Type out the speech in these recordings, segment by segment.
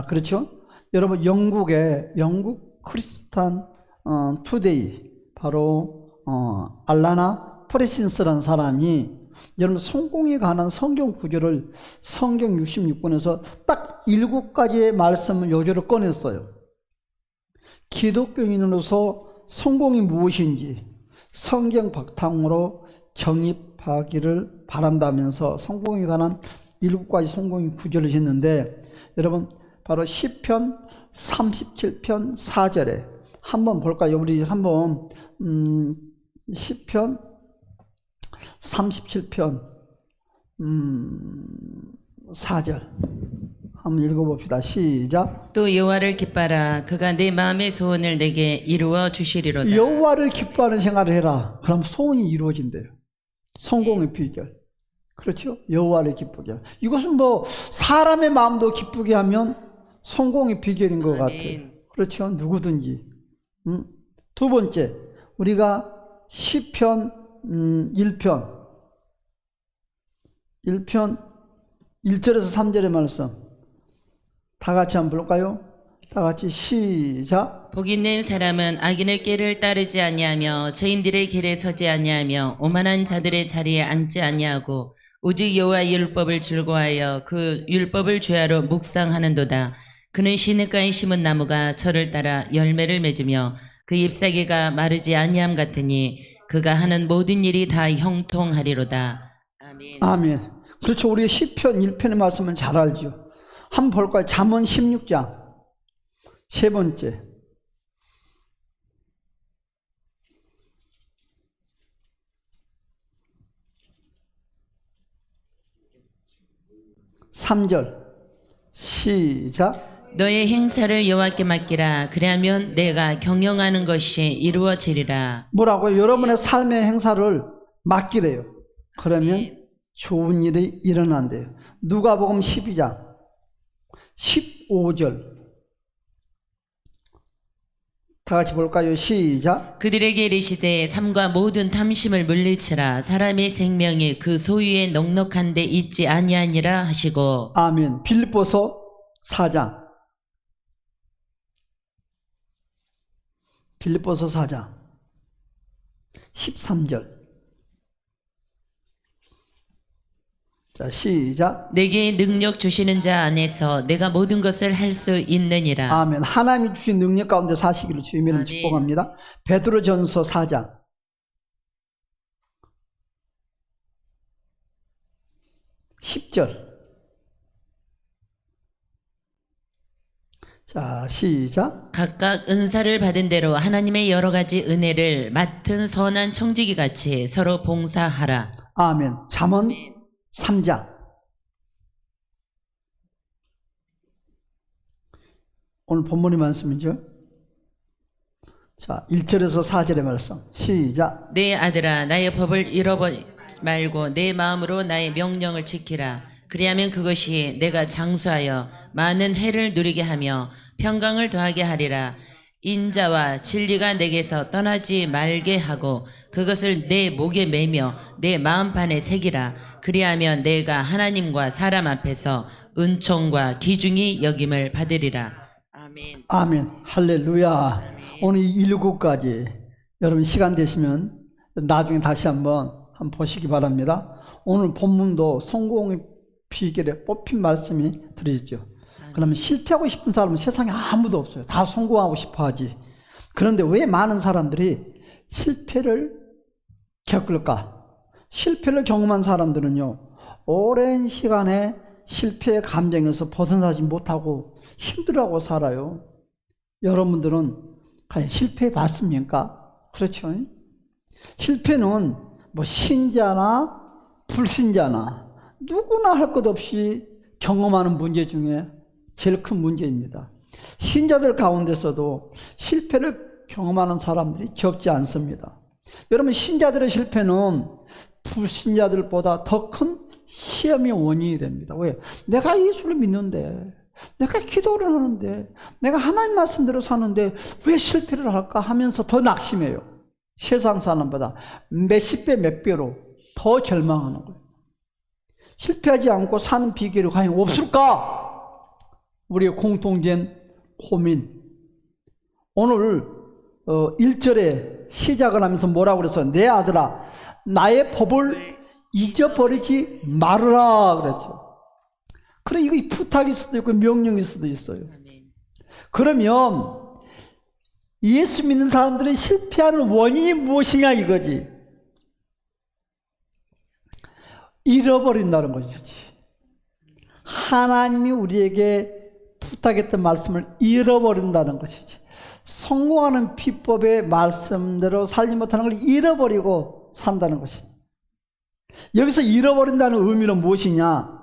그렇죠? 여러분 영국 크리스탄 투데이 바로 알라나 프레신스라는 사람이 여러분 성공에 관한 성경 구절을 성경 66권에서 딱 7가지의 말씀을 요절을 꺼냈어요. 기독교인으로서 성공이 무엇인지 성경 바탕으로 정립하기를 바란다면서 성공에 관한 7가지 성공의 구절을 했는데, 여러분 바로 시편 37편 4절에 한번 볼까요? 우리 한번 시편 37편 4절 한번 읽어봅시다. 시작. 또 여호와를 기뻐하라. 그가 내 마음의 소원을 내게 이루어 주시리로다. 여호와를 기뻐하는 생활을 해라. 그럼 소원이 이루어진대요. 성공의 비결. 그렇죠? 여호와를 기쁘게 하라. 이것은 뭐 사람의 마음도 기쁘게 하면 성공의 비결인 것 같아요. 그렇죠? 누구든지. 두 번째, 우리가 시편 1편 1절에서 3절의 말씀 다 같이 한번 볼까요? 다 같이 시작. 복 있는 사람은 악인의 길을 따르지 아니하며 죄인들의 길에 서지 아니하며 오만한 자들의 자리에 앉지 아니하고 오직 여호와의 율법을 즐거워하여 그 율법을 주야로 묵상하는도다. 그는 시냇가에 심은 나무가 철을 따라 열매를 맺으며 그 잎사귀가 마르지 아니함 같으니 그가 하는 모든 일이 다 형통하리로다. 아멘. 아멘. 그렇죠. 우리가 시편 1편의 말씀을 잘 알죠. 한번 볼까요? 잠언 16장 세 번째 3절 시작. 너의 행사를 여호와께 맡기라. 그리하면 내가 경영하는 것이 이루어지리라. 뭐라고요? 여러분의 삶의 행사를 맡기래요. 그러면 좋은 일이 일어난대요. 누가복음 12장 15절 다 같이 볼까요? 시작. 그들에게 이르시되 삼가 모든 탐심을 물리치라. 사람의 생명이 그 소유에 넉넉한 데 있지 아니하니라 하시고. 아멘. 빌립보서 4장 빌립보서 4장 13절 자 시작. 내게 능력 주시는 자 안에서 내가 모든 것을 할 수 있느니라. 아멘. 하나님이 주신 능력 가운데 사시기를 주의 이름으로 축복합니다. 베드로전서 4장 10절 자 시작. 각각 은사를 받은 대로 하나님의 여러 가지 은혜를 맡은 선한 청지기 같이 서로 봉사하라. 아멘. 잠언 3장 오늘 본문의 말씀이죠. 자 1절에서 4절의 말씀 시작. 내 아들아 나의 법을 잃어버리지 말고 내 마음으로 나의 명령을 지키라. 그리하면 그것이 내가 장수하여 많은 해를 누리게 하며 평강을 더하게 하리라. 인자와 진리가 내게서 떠나지 말게 하고 그것을 내 목에 매며 내 마음판에 새기라. 그리하면 내가 하나님과 사람 앞에서 은총과 기중이 여김을 받으리라. 아멘. 아멘. 할렐루야. 아멘. 오늘 1구까지 여러분 시간 되시면 나중에 다시 한번 보시기 바랍니다. 오늘 본문도 성공의 비결에 뽑힌 말씀이 들어있죠. 그러면 실패하고 싶은 사람은 세상에 아무도 없어요. 다 성공하고 싶어 하지. 그런데 왜 많은 사람들이 실패를 겪을까? 실패를 경험한 사람들은요, 오랜 시간에 실패의 감정에서 벗어나지 못하고 힘들어하고 살아요. 여러분들은 과연 실패해 봤습니까? 그렇죠? 실패는 뭐 신자나 불신자나 누구나 할 것 없이 경험하는 문제 중에 제일 큰 문제입니다. 신자들 가운데서도 실패를 경험하는 사람들이 적지 않습니다. 여러분, 신자들의 실패는 불신자들보다 더 큰 시험의 원인이 됩니다. 왜? 내가 예수를 믿는데, 내가 기도를 하는데, 내가 하나님 말씀대로 사는데 왜 실패를 할까 하면서 더 낙심해요. 세상 사람보다 몇십 배, 몇 배로 더 절망하는 거예요. 실패하지 않고 사는 비결이 과연 없을까? 우리의 공통된 고민. 오늘 1절에 시작을 하면서 뭐라고 그랬어요? 내 아들아 나의 법을 잊어버리지 말으라 그랬죠. 그래, 이거 부탁일 수도 있고 명령일 수도 있어요. 그러면 예수 믿는 사람들이 실패하는 원인이 무엇이냐 이거지. 잃어버린다는 것이지. 하나님이 우리에게 부탁했던 말씀을 잃어버린다는 것이지. 성공하는 비법의 말씀대로 살지 못하는 걸 잃어버리고 산다는 것이지. 여기서 잃어버린다는 의미는 무엇이냐?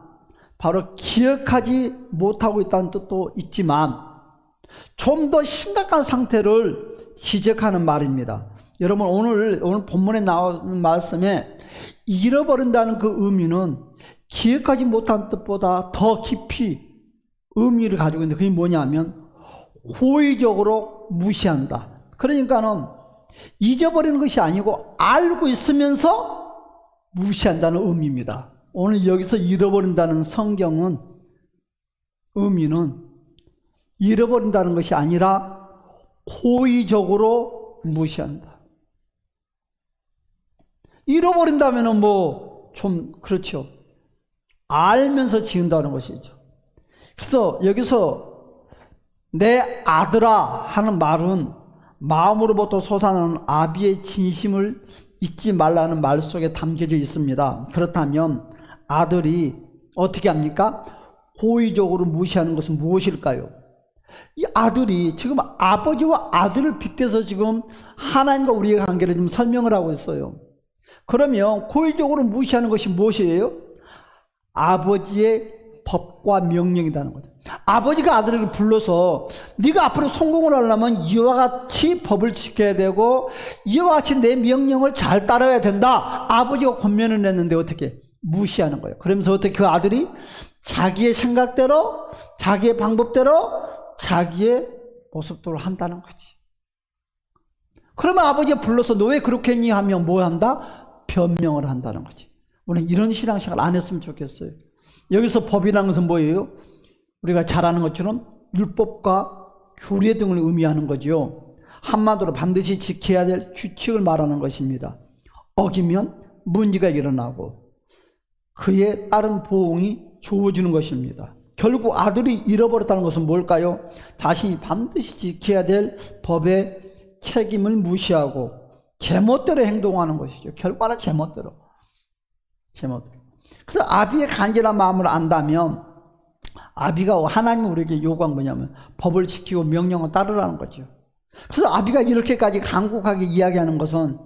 바로 기억하지 못하고 있다는 뜻도 있지만 좀 더 심각한 상태를 지적하는 말입니다. 여러분 오늘 본문에 나오는 말씀에 잃어버린다는 그 의미는 기억하지 못한 뜻보다 더 깊이 의미를 가지고 있는데 그게 뭐냐면 고의적으로 무시한다. 그러니까는 잊어버리는 것이 아니고 알고 있으면서 무시한다는 의미입니다. 오늘 여기서 잃어버린다는 성경은 의미는 잃어버린다는 것이 아니라 고의적으로 무시한다. 잃어버린다면은 뭐 좀 그렇죠. 알면서 지은다는 것이죠. 그래서 여기서 내 아들아 하는 말은 마음으로부터 솟아나는 아비의 진심을 잊지 말라는 말 속에 담겨져 있습니다. 그렇다면 아들이 어떻게 합니까? 고의적으로 무시하는 것은 무엇일까요? 이 아들이 지금 아버지와 아들을 빗대서 지금 하나님과 우리의 관계를 좀 설명을 하고 있어요. 그러면 고의적으로 무시하는 것이 무엇이에요? 아버지의 법과 명령이라는 거죠. 아버지가 아들을 불러서 네가 앞으로 성공을 하려면 이와 같이 법을 지켜야 되고 이와 같이 내 명령을 잘 따라야 된다. 아버지가 권면을 했는데 어떻게? 무시하는 거예요. 그러면서 어떻게 그 아들이 자기의 생각대로 자기의 방법대로 자기의 모습대로 한다는 거지. 그러면 아버지가 불러서 너 왜 그렇게 했니 하면 뭐 한다? 변명을 한다는 거지. 우리는 이런 신앙생활 안 했으면 좋겠어요. 여기서 법이라는 것은 뭐예요? 우리가 잘 아는 것처럼 율법과 규례 등을 의미하는 거죠. 한마디로 반드시 지켜야 될 규칙을 말하는 것입니다. 어기면 문제가 일어나고 그에 따른 보응이 주어지는 것입니다. 결국 아들이 잃어버렸다는 것은 뭘까요? 자신이 반드시 지켜야 될 법의 책임을 무시하고 제멋대로 행동하는 것이죠. 결과는 제멋대로. 그래서 아비의 간절한 마음을 안다면 아비가 하나님이 우리에게 요구한 뭐냐면 법을 지키고 명령을 따르라는 거죠. 그래서 아비가 이렇게까지 간곡하게 이야기하는 것은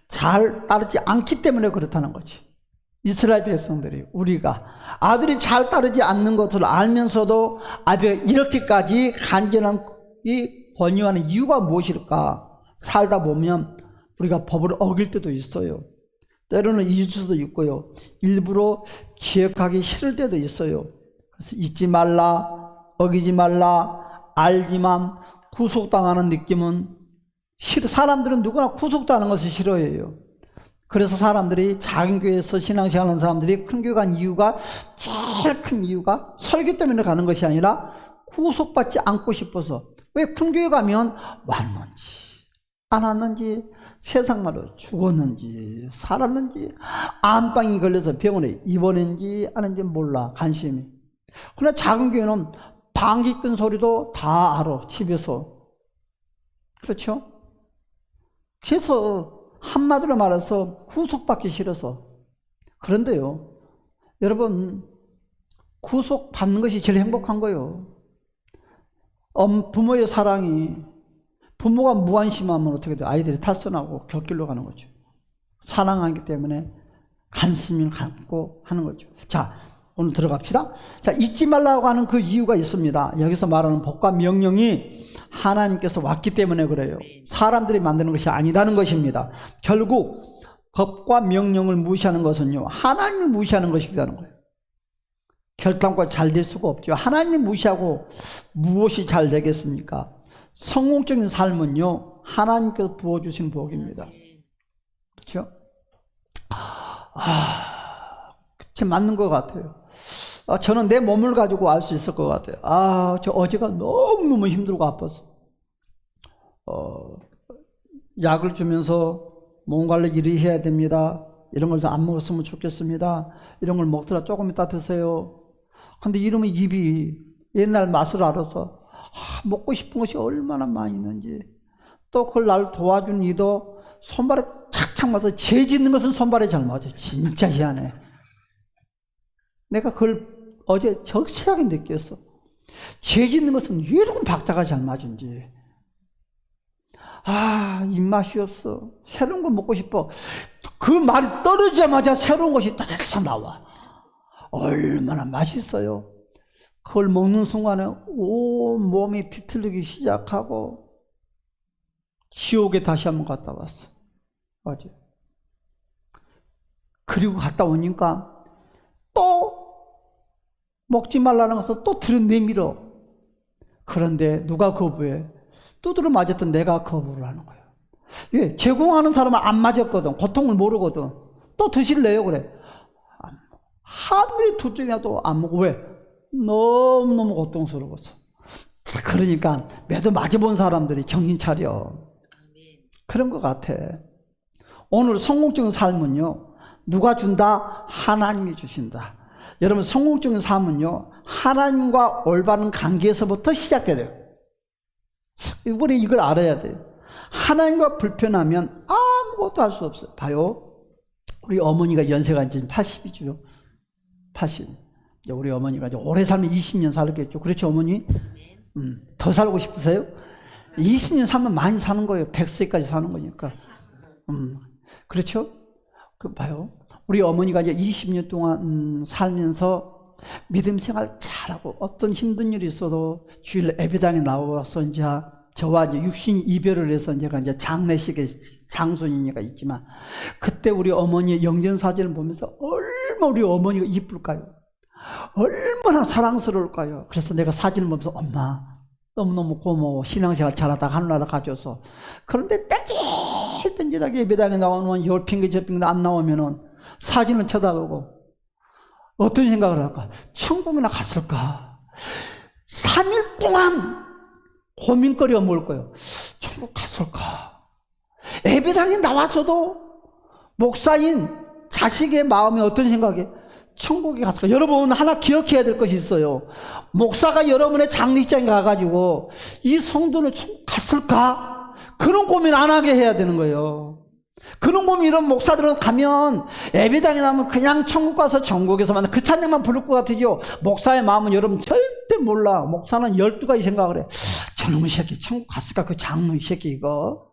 잘 따르지 않기 때문에 그렇다는 거지. 이스라엘 백성들이 우리가 아들이 잘 따르지 않는 것을 알면서도 아비가 이렇게까지 간절한 이 권유하는 이유가 무엇일까? 살다 보면 우리가 법을 어길 때도 있어요. 때로는 잊을 수도 있고요. 일부러 기억하기 싫을 때도 있어요. 그래서 잊지 말라, 어기지 말라, 알지만 구속당하는 느낌은 싫어. 사람들은 누구나 구속당하는 것을 싫어해요. 그래서 사람들이 작은 교회에서 신앙생활 하는 사람들이 큰 교회 간 이유가 제일 큰 이유가 설교 때문에 가는 것이 아니라 구속받지 않고 싶어서. 왜 큰 교회 가면 왔는지 안 왔는지 세상 말로 죽었는지 살았는지 암방이 걸려서 병원에 입원했는지 안 했는지 몰라 관심이. 그러나 작은 교회는 방귀 끈 소리도 다 알아 집에서. 그렇죠? 그래서 한마디로 말해서 구속받기 싫어서. 그런데요 여러분 구속받는 것이 제일 행복한 거예요. 부모의 사랑이, 부모가 무관심하면 어떻게 돼요? 아이들이 탈선하고 곁길로 가는 거죠. 사랑하기 때문에 관심을 갖고 하는 거죠. 자, 오늘 들어갑시다. 자, 잊지 말라고 하는 그 이유가 있습니다. 여기서 말하는 법과 명령이 하나님께서 왔기 때문에 그래요. 사람들이 만드는 것이 아니다는 것입니다. 결국 법과 명령을 무시하는 것은요, 하나님을 무시하는 것이라는 거예요. 결단과 잘 될 수가 없죠. 하나님을 무시하고 무엇이 잘 되겠습니까? 성공적인 삶은요, 하나님께서 부어주신 복입니다. 그렇죠? 그치, 맞는 것 같아요. 저는 내 몸을 가지고 알 수 있을 것 같아요. 저 어제가 너무너무 힘들고 아파서 약을 주면서 몸 관리 이리 해야 됩니다. 이런 걸 안 먹었으면 좋겠습니다. 이런 걸 먹더라 조금 이따 드세요. 근데 이러면 입이 옛날 맛을 알아서 먹고 싶은 것이 얼마나 많이 있는지, 또 그걸 날 도와준 이도 손발에 착착 맞아서 죄 짓는 것은 손발에 잘 맞아. 진짜 희한해. 내가 그걸 어제 적실하게 느꼈어. 죄 짓는 것은 왜 이렇게 박자가 잘 맞은지. 입맛이 없어. 새로운 걸 먹고 싶어. 그 말이 떨어지자마자 새로운 것이 따닥따닥 나와. 얼마나 맛있어요. 그걸 먹는 순간에 온 몸이 뒤틀리기 시작하고 지옥에 다시 한번 갔다 왔어. 어제. 그리고 갔다 오니까 또 먹지 말라는 것을 또 들여내밀어. 그런데 누가 거부해? 두드려 맞았던 내가 거부를 하는 거예요. 왜? 제공하는 사람은 안 맞았거든. 고통을 모르거든. 또 드실래요? 그래. 하늘이 두쪽이라도 안 먹고. 왜? 너무너무 고통스러워서. 그러니까 매도 맞아본 사람들이 정신 차려. 그런 것 같아. 오늘 성공적인 삶은요, 누가 준다? 하나님이 주신다. 여러분, 성공적인 삶은요, 하나님과 올바른 관계에서부터 시작돼요. 우리 이걸 알아야 돼요. 하나님과 불편하면 아무것도 할 수 없어요. 봐요. 우리 어머니가 연세가 이제 80이죠. 80. 우리 어머니가 이제 오래 살면 20년 살겠죠. 그렇죠, 어머니? 더 살고 싶으세요? 20년 살면 많이 사는 거예요. 100세까지 사는 거니까. 그렇죠? 그 봐요. 우리 어머니가 이제 20년 동안 살면서 믿음 생활 잘하고, 어떤 힘든 일이 있어도 주일 예배당에 나와서 이제 저와 이제 육신 이별을 해서 제가 이제 장례식에 장손이니까 있지만, 그때 우리 어머니의 영전 사진을 보면서 얼마나 우리 어머니가 이쁠까요? 얼마나 사랑스러울까요? 그래서 내가 사진을 보면서 엄마 너무너무 고마워. 신앙생활 잘하다가 하늘나라 가져서. 그런데 뺀질뺀질하게 예배당에 나오면 열 핑계 저 핑계 안 나오면은 사진을 쳐다보고 어떤 생각을 할까? 천국이나 갔을까? 3일 동안 고민거리가 뭘 거예요? 천국 갔을까? 예배당에 나와서도 목사인 자식의 마음에 어떤 생각이? 천국에 갔을까? 여러분, 하나 기억해야 될 것이 있어요. 목사가 여러분의 장례식장에 가가지고 이 성도는 천국 갔을까? 그런 고민 안 하게 해야 되는 거예요. 그런 고민, 이런 목사들은 가면 예배당에 나면 그냥 천국 가서 전국에서만 그 찬양만 부를 것 같으죠. 목사의 마음은 여러분 절대 몰라. 목사는 12가지 생각을 해. 저놈의 새끼 천국 갔을까? 그 장로의 새끼 이거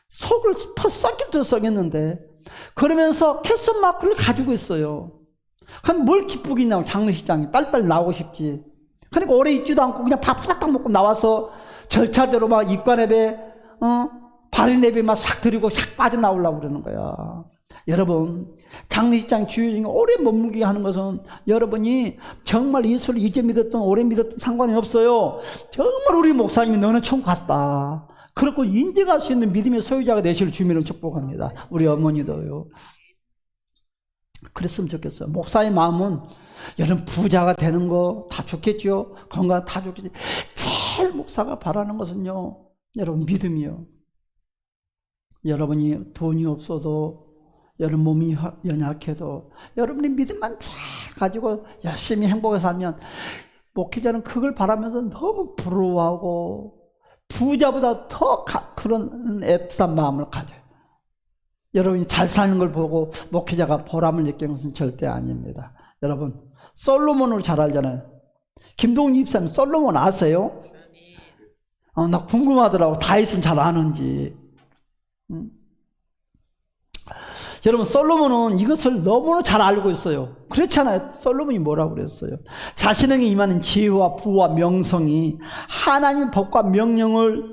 속을 썩기도 썩였는데, 그러면서 캐슨 마크를 가지고 있어요. 그럼 뭘 기쁘겠냐고. 장례식장에 빨리빨리 나오고 싶지. 그러니까 오래 있지도 않고 그냥 밥 후닥닥 먹고 나와서 절차대로 막 입관예배, 발인예배 막 싹 드리고 싹 빠져나오려고 그러는 거야. 여러분, 장례식장 주일 중에 오래 머물게 하는 것은 여러분이 정말 예수를 이제 믿었던 오래 믿었던 상관이 없어요. 정말 우리 목사님이 너는 천국 갔다, 그렇고 인정할 수 있는 믿음의 소유자가 되실 주민을 축복합니다. 우리 어머니도요. 그랬으면 좋겠어요. 목사의 마음은 여러분 부자가 되는 거 다 좋겠죠. 건강 다 좋겠죠. 제일 목사가 바라는 것은요, 여러분 믿음이요. 여러분이 돈이 없어도, 여러분 몸이 연약해도 여러분이 믿음만 잘 가지고 열심히 행복하게 살면, 목회자는 그걸 바라면서 너무 부러워하고 부자보다 더 그런 애틋한 마음을 가져요. 여러분이 잘 사는 걸 보고 목회자가 보람을 느끼는 것은 절대 아닙니다. 여러분, 솔로몬을 잘 알잖아요. 김동희 집사님 솔로몬 아세요? 나 궁금하더라고. 다윗은 잘 아는지. 여러분, 솔로몬은 이것을 너무나 잘 알고 있어요. 그렇잖아요. 솔로몬이 뭐라고 그랬어요? 자신에게 임하는 지혜와 부와 명성이 하나님의 법과 명령을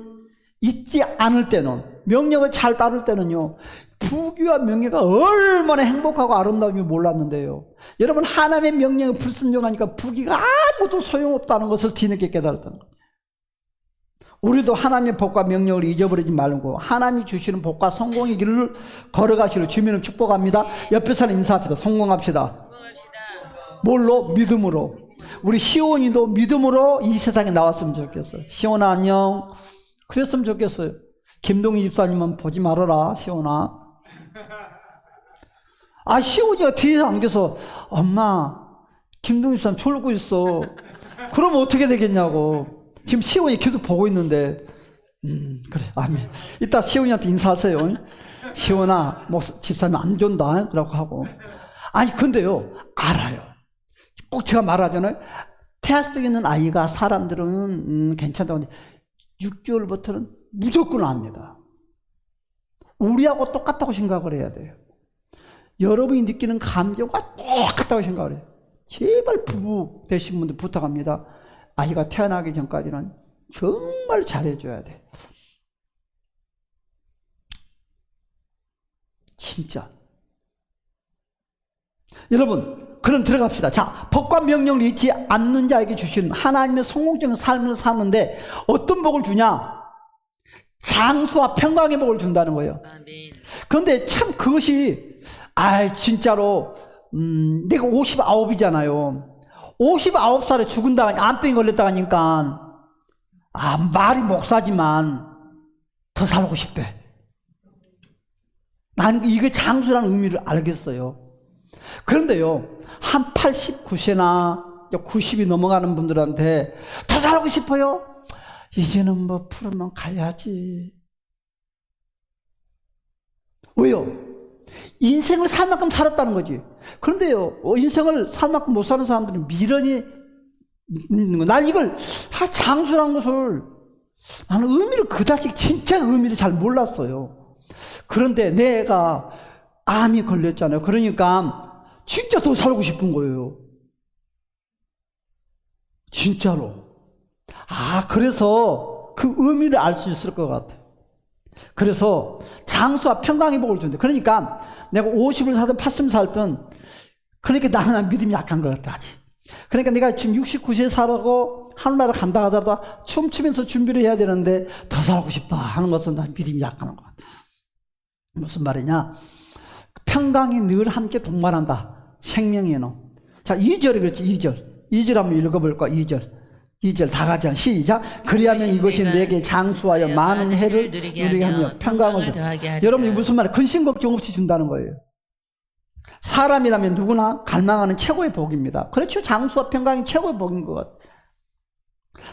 잊지 않을 때는, 명령을 잘 따를 때는요, 부귀와 명예가 얼마나 행복하고 아름다움이 몰랐는데요. 여러분, 하나님의 명령에 불순종하니까 부귀가 아무것도 소용없다는 것을 뒤늦게 깨달았다는 거예요. 우리도 하나님의 복과 명령을 잊어버리지 말고 하나님이 주시는 복과 성공의 길을 걸어가시를 주민을 축복합니다. 옆에 사람 인사합시다. 성공합시다. 뭘로? 믿음으로. 우리 시온이도 믿음으로 이 세상에 나왔으면 좋겠어요. 시온아 안녕. 그랬으면 좋겠어요. 김동희 집사님은 보지 말아라 시온아. 아, 시온이가 뒤에서 안겨서 엄마 김동희 집사님 졸고 있어. 그러면 어떻게 되겠냐고. 지금 시온이 계속 보고 있는데 그래 아멘. 이따 시온이한테 인사하세요. 시온아 뭐 집사님 안 존다 그러고 하고. 아니 근데요 알아요. 꼭 제가 말하잖아요. 태아 속에 있는 아이가 사람들은 괜찮다고 하는데 6개월부터는 무조건 압니다. 우리하고 똑같다고 생각을 해야 돼요. 여러분이 느끼는 감정과 똑같다고 생각을 해요. 제발 부부 되신 분들 부탁합니다. 아이가 태어나기 전까지는 정말 잘해줘야 돼. 진짜. 여러분 그럼 들어갑시다. 자, 법과 명령을 잊지 않는 자에게 주시는 하나님의 성공적인 삶을 사는데 어떤 복을 주냐? 장수와 평강의 복을 준다는 거예요. 아멘. 그런데 참 그것이 진짜로 내가 59이잖아요. 59살에 죽은다, 암병이 걸렸다 하니까 말이 목사지만 더 살고 싶대. 난 이게 장수라는 의미를 알겠어요. 그런데요, 한 89세나 90이 넘어가는 분들한테 더 살고 싶어요? 이제는 뭐 풀으면 가야지. 왜요? 인생을 살 만큼 살았다는 거지. 그런데요, 인생을 살 만큼 못 사는 사람들은 미련이 있는 거. 난 이걸 장수라는 것을 나는 의미를 그다지 진짜 의미를 잘 몰랐어요. 그런데 내가 암이 걸렸잖아요. 그러니까 진짜 더 살고 싶은 거예요. 진짜로. 그래서 그 의미를 알 수 있을 것 같아요. 그래서 장수와 평강의 복을 준대. 그러니까 내가 50을 살든 80을 살든 그러니까 나는 믿음이 약한 것 같아 아직. 그러니까 내가 지금 69세에 살고 하늘나라 간다 하더라도 춤추면서 준비를 해야 되는데 더 살고 싶다 하는 것은 난 믿음이 약한 것 같아. 무슨 말이냐? 평강이 늘 함께 동반한다. 생명에는. 자, 2절이 그렇지. 2절 한번 읽어볼까? 2절 다 같이 시작. 그리하면 이것이 내게 장수하여 많은 해를 누리게 하며 평강을 더하게 하리라. 여러분, 이 무슨 말이에요? 근심 걱정 없이 준다는 거예요. 사람이라면 누구나 갈망하는 최고의 복입니다. 그렇죠. 장수와 평강이 최고의 복인 것 같아요.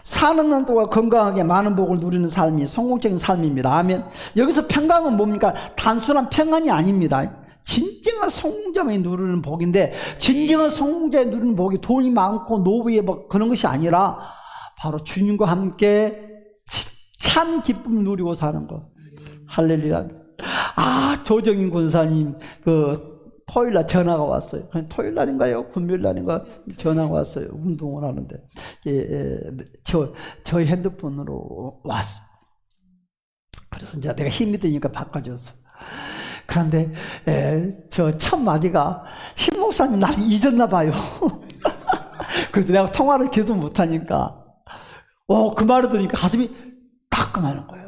사는 날 동안 건강하게 많은 복을 누리는 삶이 성공적인 삶입니다. 아멘. 여기서 평강은 뭡니까? 단순한 평안이 아닙니다. 진정한 성공자만이 누리는 복인데, 진정한 성공자의 누리는 복이 돈이 많고 노후의 복 그런 것이 아니라 바로 주님과 함께 참 기쁨을 누리고 사는 것. 할렐루야. 조정인 권사님 토요일날 전화가 왔어요. 토요일날인가요? 금요일날인가 전화가 왔어요. 운동을 하는데 저 핸드폰으로 왔어. 그래서 이제 내가 힘이 드니까 바꿔줬어. 그런데 저 첫 마디가 신 목사님 나를 잊었나 봐요. 그래서 내가 통화를 계속 못하니까 그 말을 들으니까 가슴이 따끔하는 거예요.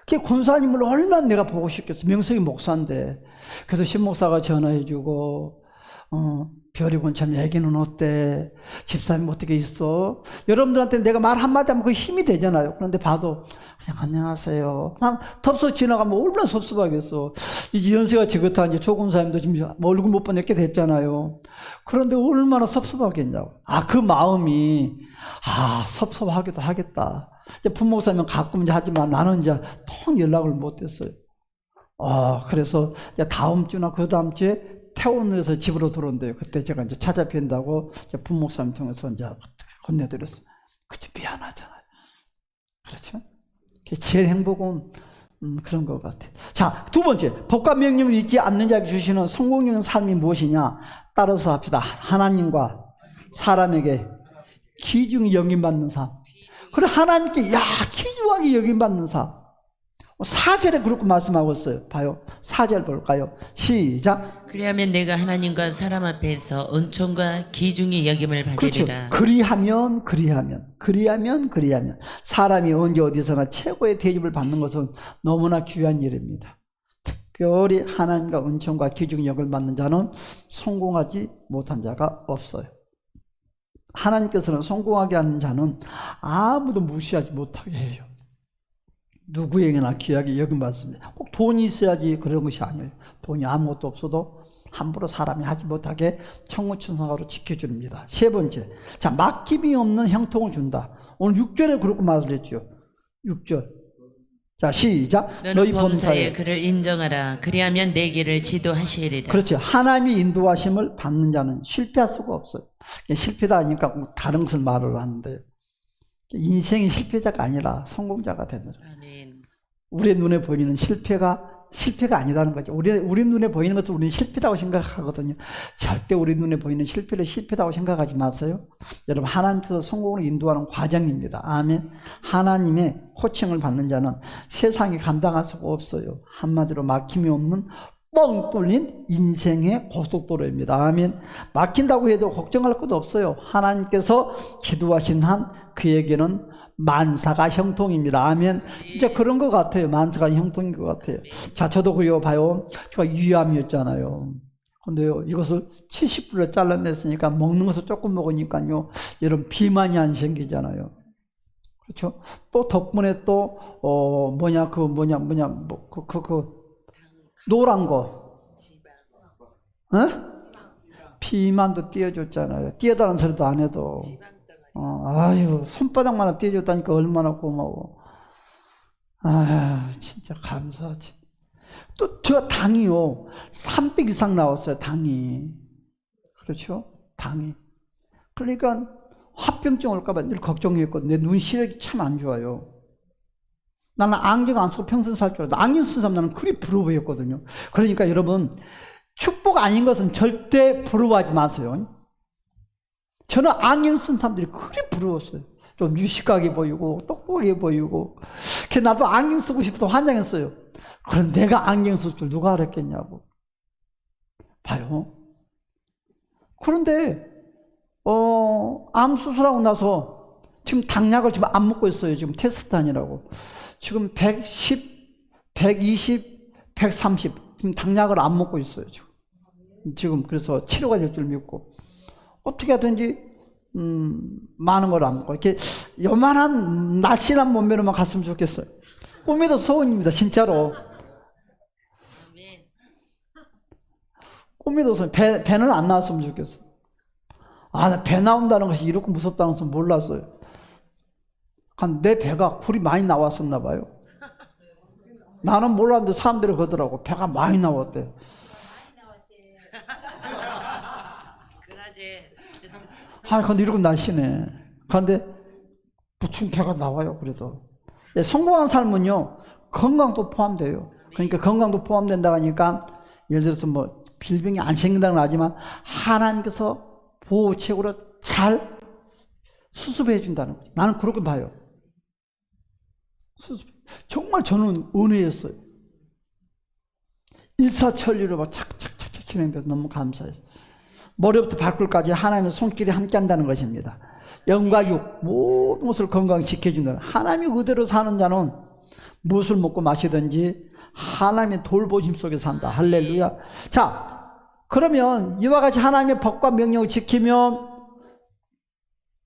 그 권사님을 얼마나 내가 보고 싶겠어. 명색이 목사인데. 그래서 신 목사가 전화해주고 별이 권참 애기는 어때? 집사님 어떻게 있어? 여러분들한테 내가 말 한마디 하면 그게 힘이 되잖아요. 그런데 봐도 그냥 안녕하세요. 난 덥석 지나가면 얼마나 섭섭하겠어. 이제 연세가 지긋한 이제 조 권사님도 지금 얼굴 못 보냈게 됐잖아요. 그런데 얼마나 섭섭하겠냐고. 그 마음이 섭섭하기도 하겠다. 이제 부목사님은 가끔 이제 하지만 나는 이제 통 연락을 못 했어요. 그래서 이제 다음 주나 그 다음 주에 퇴원해서 집으로 들어온대요. 그때 제가 이제 찾아뵌다고 부목사님 통해서 이제 건네드렸어요. 그때 미안하잖아요. 그렇죠? 제일 행복은 그런 것 같아요. 자, 두 번째, 법과 명령을 잊지 않는 자에게 주시는 성공적인 삶이 무엇이냐? 따라서 합시다. 하나님과 사람에게 귀중히 여김받는 삶. 그리고 하나님께 귀중하게 여김받는 삶. 4절에 그렇게 말씀하고 있어요. 봐요. 4절 볼까요? 시작. 그리하면 내가 하나님과 사람 앞에서 은총과 기중히 여김을 받으리라. 그렇죠. 그리하면 사람이 언제 어디서나 최고의 대접을 받는 것은 너무나 귀한 일입니다. 특별히 하나님과 은총과 기중히 여김을 받는 자는 성공하지 못한 자가 없어요. 하나님께서는 성공하게 하는 자는 아무도 무시하지 못하게 해요. 누구에게나 귀하게 여김받습니다. 꼭 돈이 있어야지 그런 것이 아니에요. 돈이 아무것도 없어도 함부로 사람이 하지 못하게 청구천사로 지켜줍니다. 세 번째, 자, 막힘이 없는 형통을 준다. 오늘 6절에 그렇게 말을 했죠. 6절. 자, 시작. 너는 범사에 그를 인정하라. 그리하면 내 길을 지도하시리라. 그렇죠. 하나님이 인도하심을 받는 자는 실패할 수가 없어요. 실패다 하니까 다른 것을 말을 하는데요. 인생이 실패자가 아니라 성공자가 되는 거예요. 아멘. 우리의 눈에 보이는 실패가 아니라는 거죠. 우리 눈에 보이는 것을 우리는 실패다고 생각하거든요. 절대 우리 눈에 보이는 실패를 실패다고 생각하지 마세요. 여러분, 하나님께서 성공을 인도하는 과정입니다. 아멘. 하나님의 코칭을 받는 자는 세상에 감당할 수가 없어요. 한마디로 막힘이 없는 뻥 뚫린 인생의 고속도로입니다. 아멘. 막힌다고 해도 걱정할 것도 없어요. 하나님께서 기도하신 한 그에게는 만사가 형통입니다. 아멘. 진짜 그런 것 같아요. 만사가 형통인 것 같아요. 자, 저도 그려 봐요. 제가 유암이었잖아요. 근데요, 이것을 70%를 잘라냈으니까 먹는 것을 조금 먹으니까요, 여러분 비만이 안 생기잖아요. 그렇죠? 또 덕분에 또 노란 거, 비만도 띄워줬잖아요. 띄워달라는 소리도 안 해도. 아유, 손바닥만 띄워줬다니까 얼마나 고마워. 아, 진짜 감사하지. 또 저 당이요, 300 이상 나왔어요. 당이. 그렇죠? 당이. 그러니까 합병증 올까봐 늘 걱정했거든요. 내 눈 시력이 참 안 좋아요. 나는 안경 안 쓰고 평생 살 줄 알았는데 안경 쓴 사람 나는 그리 부러워했거든요. 그러니까 여러분, 축복 아닌 것은 절대 부러워하지 마세요. 저는 안경 쓴 사람들이 그리 부러웠어요. 좀 유식하게 보이고 똑똑하게 보이고. 그래서 나도 안경 쓰고 싶어서 환장했어요. 그럼 내가 안경 쓸 줄 누가 알았겠냐고. 봐요. 그런데 암 수술하고 나서 지금 당약을 지금 안 먹고 있어요. 지금 테스트 아니라고. 지금 110, 120, 130 지금 당약을 안 먹고 있어요. 지금 그래서 치료가 될 줄 믿고 어떻게 하든지 많은 걸 안 먹고 이렇게 요만한 날씬한 몸매로만 갔으면 좋겠어요. 꿈에도 소원입니다. 진짜로. 꿈에도 소원. 배는 안 나왔으면 좋겠어요. 아, 배 나온다는 것이 이렇게 무섭다는 것은 몰랐어요. 내 배가 굴이 많이 나왔었나 봐요. 나는 몰랐는데 사람들이 그러더라고. 배가 많이 나왔대. 그러지. 아, 근데 이러고 날씬해. 그런데 부충 배가 나와요. 그래도 성공한 삶은요, 건강도 포함돼요. 그러니까 건강도 포함된다고 하니까 예를 들어서 뭐 질병이 안 생긴다는 건 하지만 하나님께서 보호책으로 잘 수습해 준다는 거죠. 나는 그렇게 봐요. 정말 저는 은혜였어요. 일사천리로 막 착착착착 진행돼서 너무 감사했어요. 머리부터 발끝까지 하나님의 손길이 함께 한다는 것입니다. 영과 육 모든 것을 건강히 지켜준다는, 하나님이 그대로 사는 자는 무엇을 먹고 마시든지 하나님의 돌보심 속에 산다. 할렐루야. 자, 그러면 이와 같이 하나님의 법과 명령을 지키면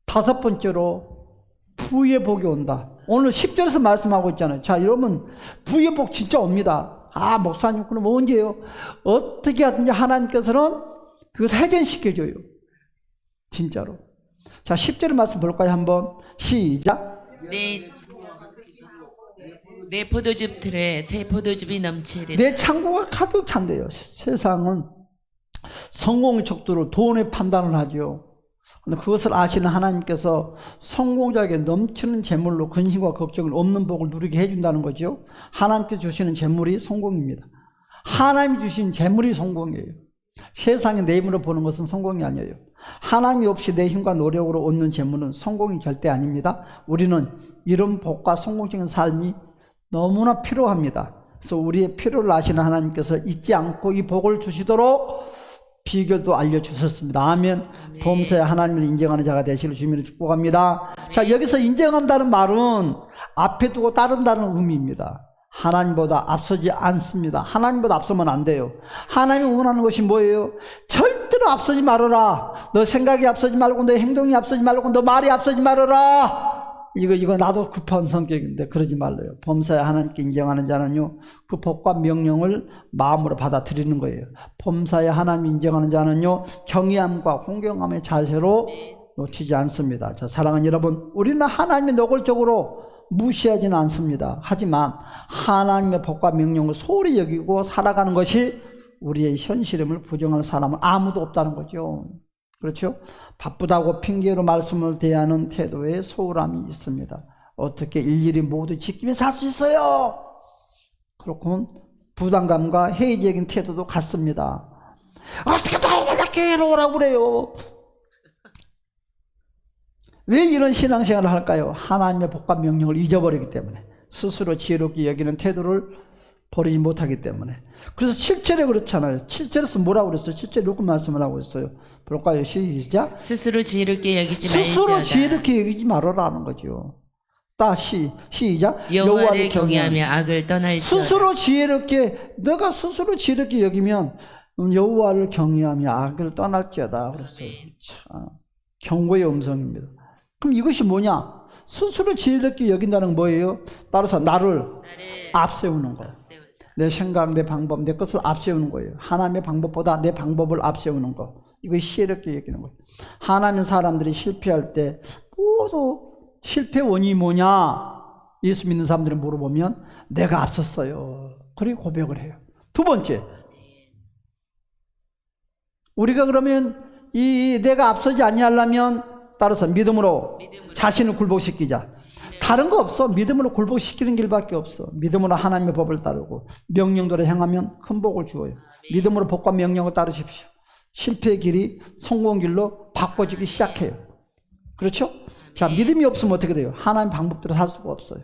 다섯 번째로 부의 복이 온다. 오늘 10절에서 말씀하고 있잖아요. 자, 여러분, 부의 복 진짜 옵니다. 아, 목사님, 그럼 언제요? 어떻게 하든지 하나님께서는 그걸 회전시켜줘요. 진짜로. 자, 10절의 말씀 볼까요? 한번 시작. 내 포도즙 틀에 새 포도즙이 넘치리라. 내 창고가 가득 찬대요. 세상은 성공의 척도로 돈의 판단을 하죠. 근데 그것을 아시는 하나님께서 성공자에게 넘치는 재물로 근심과 걱정을 없는 복을 누리게 해준다는 거죠. 하나님께 주시는 재물이 성공입니다. 하나님이 주신 재물이 성공이에요. 세상에 내 힘으로 보는 것은 성공이 아니에요. 하나님이 없이 내 힘과 노력으로 얻는 재물은 성공이 절대 아닙니다. 우리는 이런 복과 성공적인 삶이 너무나 필요합니다. 그래서 우리의 필요를 아시는 하나님께서 잊지 않고 이 복을 주시도록 비결도 알려주셨습니다. 아멘. 범사에 하나님을 인정하는 자가 되시기를 주님으로 축복합니다. 자, 여기서 인정한다는 말은 앞에 두고 따른다는 의미입니다. 하나님보다 앞서지 않습니다. 하나님보다 앞서면 안 돼요. 하나님이 원하는 것이 뭐예요? 절대로 앞서지 말아라. 너 생각이 앞서지 말고, 너 행동이 앞서지 말고, 너 말이 앞서지 말아라. 이거 나도 급한 성격인데 그러지 말래요. 범사에 하나님께 인정하는 자는요, 그 법과 명령을 마음으로 받아들이는 거예요. 범사에 하나님 인정하는 자는요, 경외함과 공경함의 자세로 놓치지 않습니다. 자, 사랑하는 여러분, 우리는 하나님의 노골적으로 무시하지는 않습니다. 하지만 하나님의 법과 명령을 소홀히 여기고 살아가는 것이 우리의 현실임을 부정할 사람은 아무도 없다는 거죠. 그렇죠? 바쁘다고 핑계로 말씀을 대하는 태도에 소홀함이 있습니다. 어떻게 일일이 모두 지키며 살 수 있어요? 그렇군 부담감과 회의적인 태도도 같습니다. 어떻게 날마다 교회로 오라고 그래요? 왜 이런 신앙생활을 할까요? 하나님의 법과 명령을 잊어버리기 때문에, 스스로 지혜롭게 여기는 태도를 버리지 못하기 때문에. 그래서 7절에 그렇잖아요. 7절에서 뭐라고 그랬어요? 7절에 누구 말씀을 하고 있어요? 볼까요? 시작. 스스로 지혜롭게 여기지 말지어다. 스스로 지혜롭게 여기지 말아라는 거죠. 다시 시작. 여호와를 경외하며 악을 떠날지어다. 스스로 지혜롭게, 내가 스스로 지혜롭게 여기면 여호와를 경외하며 악을 떠날지어다 그랬어요. 참, 경고의 음성입니다. 그럼 이것이 뭐냐? 스스로 지혜롭게 여긴다는 건 뭐예요? 따라서 나를 앞세우는 거. 내 생각, 내 방법, 내 것을 앞세우는 거예요. 하나님의 방법보다 내 방법을 앞세우는 거. 이것이 지혜롭게 여기는 거예요. 하나님 사람들이 실패할 때 모두 실패 원인이 뭐냐? 예수 믿는 사람들이 물어보면 내가 앞섰어요. 그리고 고백을 해요. 두 번째, 우리가 그러면 이 내가 앞서지 아니하려면 따라서 믿음으로 자신을 굴복시키자. 다른 거 없어. 믿음으로 굴복시키는 길밖에 없어. 믿음으로 하나님의 법을 따르고 명령대로 행하면 큰 복을 주어요. 믿음으로 법과 명령을 따르십시오. 실패의 길이 성공 길로 바꿔지기 시작해요. 그렇죠? 자, 믿음이 없으면 어떻게 돼요? 하나님 방법대로 살 수가 없어요.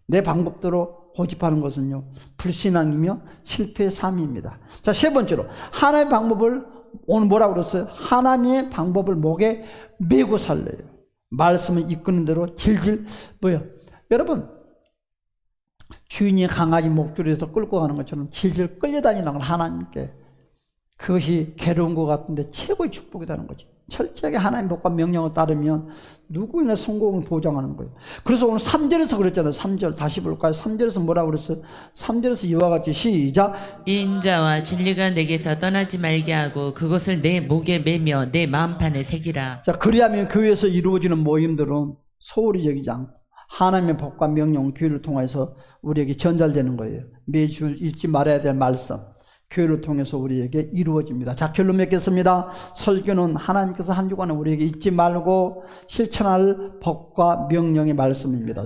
내 방법대로 고집하는 것은요, 불신앙이며 실패의 삶입니다. 자, 세 번째로 하나님의 방법을, 오늘 뭐라고 그랬어요? 하나님의 방법을 목에 메고 살래요. 말씀을 이끄는 대로 질질 뭐요? 여러분, 주인이 강아지 목줄에서 끌고 가는 것처럼 질질 끌려다니는 건 하나님께, 그것이 괴로운 것 같은데 최고의 축복이라는 거죠. 철저하게 하나님 법과 명령을 따르면 누구나 성공을 보장하는 거예요. 그래서 오늘 3절에서 그랬잖아요. 3절 다시 볼까요? 3절에서 뭐라고 그랬어요? 3절에서 이와 같이 시작. 인자와 진리가 내게서 떠나지 말게 하고 그것을 내 목에 매며 내 마음판에 새기라. 자, 그리하면 교회에서 이루어지는 모임들은 소홀히 여기지 않고 하나님의 법과 명령, 교회를 통해서 우리에게 전달되는 거예요. 매주 잊지 말아야 될 말씀, 교회를 통해서 우리에게 이루어집니다. 자, 결론 맺겠습니다. 설교는 하나님께서 한 주간에 우리에게 잊지 말고 실천할 법과 명령의 말씀입니다.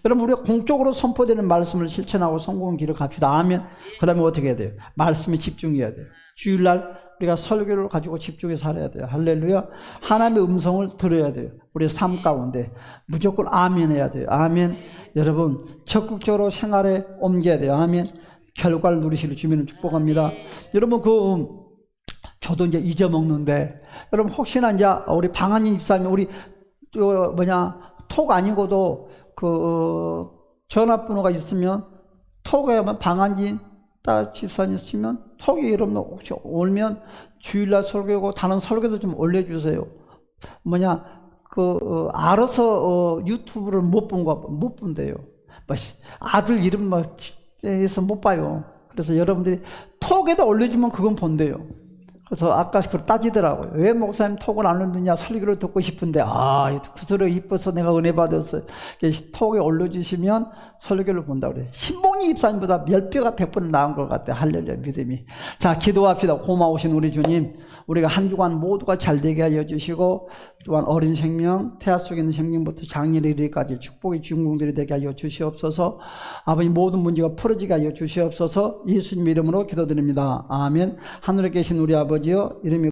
여러분, 우리가 공적으로 선포되는 말씀을 실천하고 성공의 길을 갑시다. 아멘. 그러면 어떻게 해야 돼요? 말씀에 집중해야 돼요. 주일날 우리가 설교를 가지고 집중해서 살아야 돼요. 할렐루야. 하나님의 음성을 들어야 돼요. 우리의 삶 가운데 무조건 아멘 해야 돼요. 아멘. 여러분, 적극적으로 생활에 옮겨야 돼요. 아멘. 결과를 누리시는 주민을 축복합니다. 여러분, 저도 이제 잊어먹는데, 여러분, 혹시나 이제 우리 방한진 집사님, 우리, 톡 아니고도 전화번호가 있으면, 톡에 방한진 집사님 있으면, 톡에 여러분 혹시 올면 주일날 설교고 다른 설교도 좀 올려주세요. 알아서 유튜브를 못 본대요. 아들 이름 해서 못 봐요. 그래서 여러분들이 톡에다 올려주면 그건 본대요. 그래서 아까 그걸 따지더라고요. 왜 목사님 톡을 안 올리느냐, 설교를 듣고 싶은데, 그 소리가 이뻐서 내가 은혜 받았어요. 톡에 올려주시면 설교를 본다고 그래요. 신봉리 입사님보다 몇 배가 100번 나은 것 같아요. 할렐루야, 믿음이. 자, 기도합시다. 고마우신 우리 주님, 우리가 한 주간 모두가 잘 되게 하여 주시고, 또한 어린 생명, 태아 속에 있는 생명부터 장년에 이르기까지 축복의 주인공들이 되게 하여 주시옵소서. 아버지, 모든 문제가 풀어지게 하여 주시옵소서. 예수님 이름으로 기도드립니다. 아멘. 하늘에 계신 우리 아버지여, 이름이